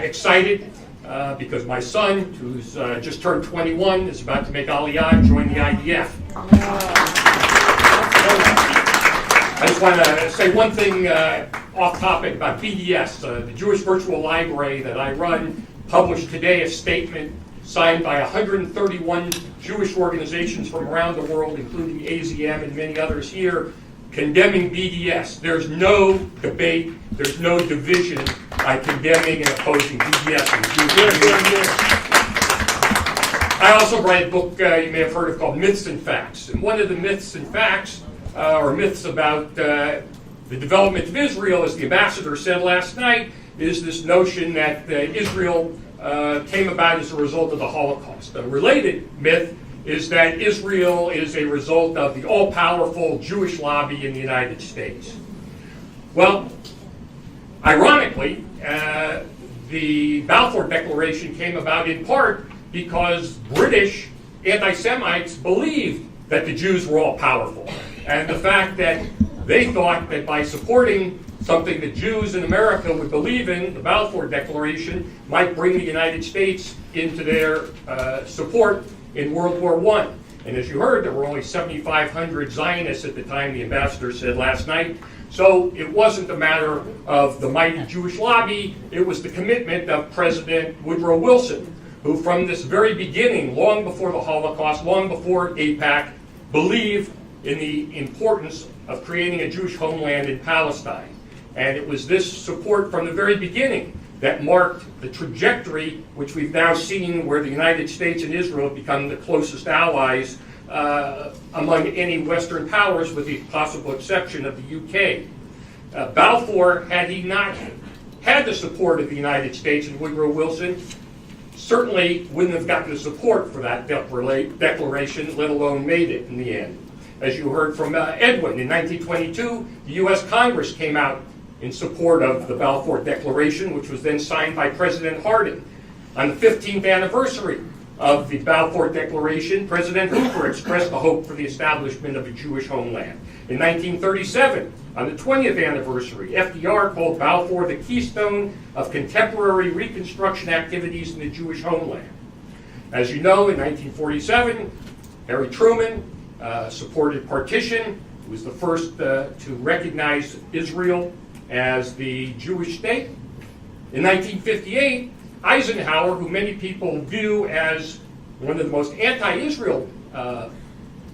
excited because my son, who's just turned 21, is about to make Aliyah and join the IDF. I just want to say one thing off topic about BDS. The Jewish Virtual Library that I run published today a statement signed by 131 Jewish organizations from around the world, including AZM and many others here, condemning BDS. There's no debate, there's no division by condemning and opposing BDS. I also write a book you may have heard of called Myths and Facts. And one of the myths and facts, or myths about the development of Israel, as the ambassador said last night, is this notion that Israel came about as a result of the Holocaust. A related myth is that Israel is a result of the all-powerful Jewish lobby in the United States. Well, ironically, the Balfour Declaration came about in part because British anti-Semites believed that the Jews were all-powerful. And the fact that they thought that by supporting something that Jews in America would believe in, the Balfour Declaration, might bring the United States into their support in World War I. And as you heard, there were only 7,500 Zionists at the time, the ambassador said last night. So it wasn't a matter of the mighty Jewish lobby, it was the commitment of President Woodrow Wilson, who from this very beginning, long before the Holocaust, long before AIPAC, believed in the importance of creating a Jewish homeland in Palestine. And it was this support from the very beginning that marked the trajectory which we've now seen, where the United States and Israel have become the closest allies among any Western powers, with the possible exception of the UK. Balfour, had he not had the support of the United States and Woodrow Wilson, certainly wouldn't have gotten the support for that declaration, let alone made it in the end. As you heard from Edwin, in 1922, the U.S. Congress came out in support of the Balfour Declaration, which was then signed by President Harding. On the 15th anniversary of the Balfour Declaration, President Hoover expressed the hope for the establishment of a Jewish homeland. In 1937, on the 20th anniversary, FDR called Balfour the keystone of contemporary Reconstruction activities in the Jewish homeland. As you know, in 1947, Harry Truman supported partition. He was the first to recognize Israel as the Jewish state. In 1958, Eisenhower, who many people view as one of the most anti-Israel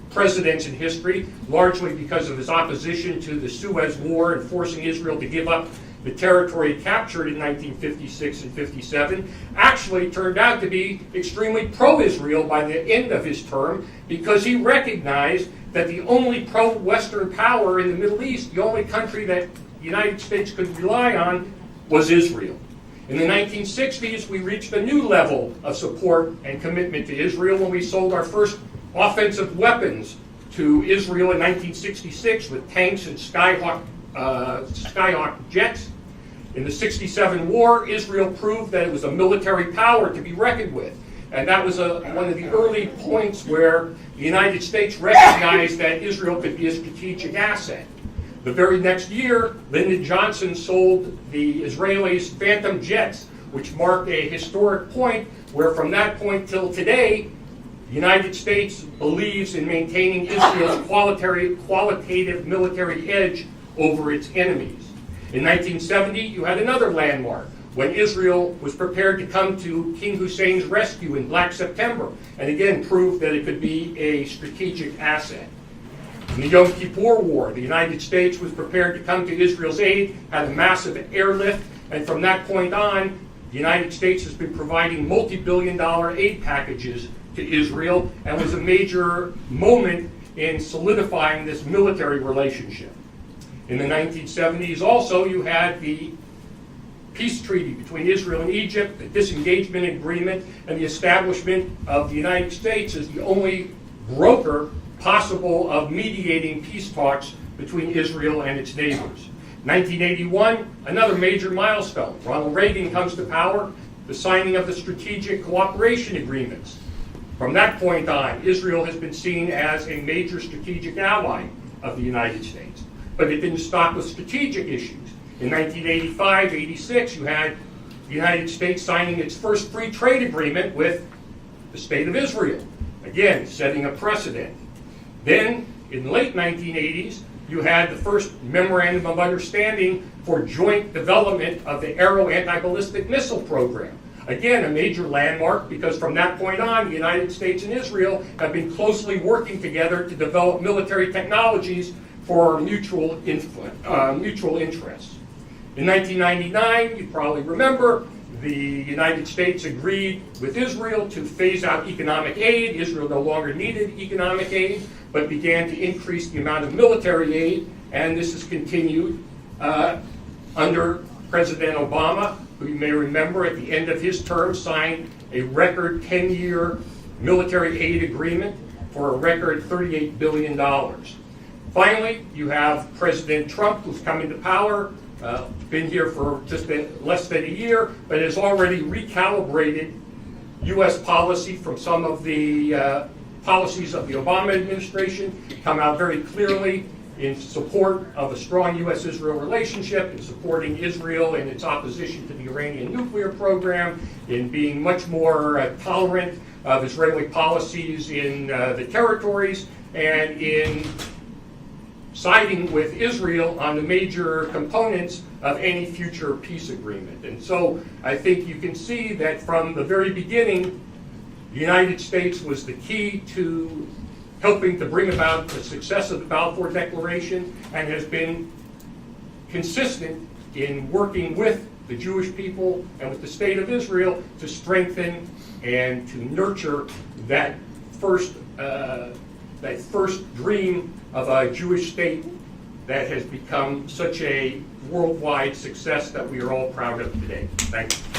presidents in history, largely because of his opposition to the Suez War and forcing Israel to give up the territory captured in 1956 and 57, actually turned out to be extremely pro-Israel by the end of his term, because he recognized that the only pro-Western power in the Middle East, the only country that the United States could rely on, was Israel. In the 1960s, we reached a new level of support and commitment to Israel when we sold our first offensive weapons to Israel in 1966 with tanks and Skyhawk jets. In the 67 war, Israel proved that it was a military power to be reckoned with. And that was one of the early points where the United States recognized that Israel could be a strategic asset. The very next year, Lyndon Johnson sold the Israelis Phantom jets, which marked a historic point where from that point till today, the United States believes in maintaining Israel's qualitative military edge over its enemies. In 1970, you had another landmark when Israel was prepared to come to King Hussein's rescue in Black September, and again proved that it could be a strategic asset. In the Yom Kippur War, the United States was prepared to come to Israel's aid, had a massive airlift, and from that point on, the United States has been providing multi-billion-dollar aid packages to Israel, and was a major moment in solidifying this military relationship. In the 1970s also, you had the peace treaty between Israel and Egypt, the disengagement agreement, and the establishment of the United States as the only broker possible of mediating peace talks between Israel and its neighbors. 1981, another major milestone. Ronald Reagan comes to power, the signing of the strategic cooperation agreements. From that point on, Israel has been seen as a major strategic ally of the United States. But it didn't stop with strategic issues. In 1985-86, you had the the United States signing its first free trade agreement with the State of Israel, again, setting a precedent. Then, in the late 1980s, you had the first Memorandum of Understanding for joint development of the Aero anti-ballistic missile program. Again, a major landmark, because from that point on, the United States and Israel have been closely working together to develop military technologies for mutual interests. In 1999, you probably remember, the United States agreed with Israel to phase out economic aid. Israel no longer needed economic aid, but began to increase the amount of military aid, and this has continued under President Obama, who you may remember at the end of his term signed a record 10-year military aid agreement for a record $38 billion. Finally, you have President Trump, who's come into power, been here for just less than a year, but has already recalibrated U.S. policy from some of the policies of the Obama administration, come out very clearly in support of a strong U.S.-Israel relationship, in supporting Israel in its opposition to the Iranian nuclear program, in being much more tolerant of Israeli policies in the territories, and in siding with Israel on the major components of any future peace agreement. And so I think you can see that from the very beginning, the United States was the key to helping to bring about the success of the Balfour Declaration, and has been consistent in working with the Jewish people and with the State of Israel to strengthen and to nurture that first dream of a Jewish state that has become such a worldwide success that we are all proud of today. Thank you.